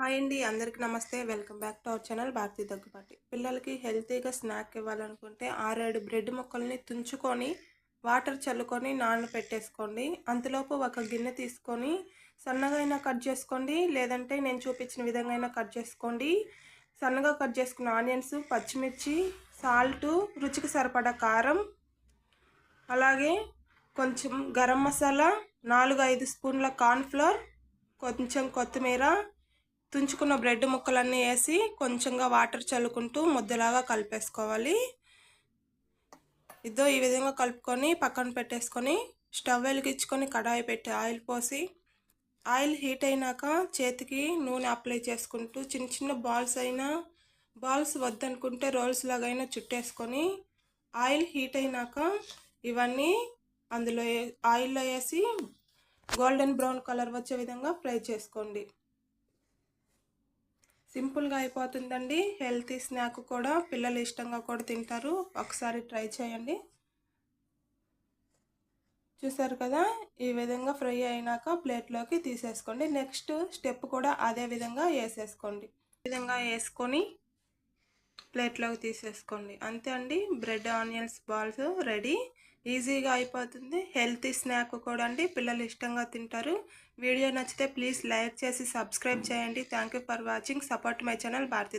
Hi అండి, అందరికీ నమస్తే. Welcome back to our channel Bharathi Daggubati. పిల్లలకి హెల్తీగా స్నాక్ ఇవ్వాలనుకుంటే 6-7 బ్రెడ్ ముక్కల్ని తుంచుకొని వాటర్ చల్లుకొని నానబెట్టేసుకోండి. అంతలోపు ఒక గిన్నె తీసుకొని సన్నగా అయినా కట్ చేసుకోండి, లేదంటే నేను చూపించిన విధంగా అయినా కట్ చేసుకోండి. సన్నగా కట్ చేసుకున్న ఆనియన్స్, పచ్చిమిర్చి, సాల్టు, రుచికి సరిపడా కారం, అలాగే కొంచెం గరం మసాలా, 4-5 స్పూన్ల కార్న్ఫ్లోర్, కొంచెం కొత్తిమీర, తుంచుకున్న బ్రెడ్ ముక్కలన్నీ వేసి కొంచెంగా వాటర్ చల్లుకుంటూ ముద్దలాగా కలిపేసుకోవాలి. ఇదో ఈ విధంగా కలుపుకొని పక్కన పెట్టేసుకొని స్టవ్ వెలిగించుకొని కడాయి పెట్టి ఆయిల్ పోసి, ఆయిల్ హీట్ అయినాక చేతికి నూనె అప్లై చేసుకుంటూ చిన్న చిన్న బాల్స్ వద్దనుకుంటే రోల్స్ లాగైనా చుట్టేసుకొని ఆయిల్ హీట్ అయినాక ఇవన్నీ అందులో ఆయిల్లో వేసి గోల్డెన్ బ్రౌన్ కలర్ వచ్చే విధంగా ఫ్రై చేసుకోండి. సింపుల్గా అయిపోతుందండి. హెల్తీ స్నాక్ కూడా, పిల్లలు ఇష్టంగా కూడా తింటారు. ఒకసారి ట్రై చేయండి. చూసారు కదా, ఈ విధంగా ఫ్రై అయినాక ప్లేట్లోకి తీసేసుకోండి. నెక్స్ట్ స్టెప్ కూడా అదే విధంగా వేసేసుకోండి. ఈ విధంగా వేసుకొని ప్లేట్లోకి తీసేసుకోండి. అంతే అండి, బ్రెడ్ ఆనియన్స్ బాల్స్ రెడీ. ఈజీగా అయిపోతుంది. హెల్తీ స్నాక్ కూడా అండి, పిల్లలు ఇష్టంగా తింటారు. వీడియో నచ్చితే ప్లీజ్ లైక్ చేసి సబ్స్క్రైబ్ చేయండి. Thank you for watching. Support my channel Bharati.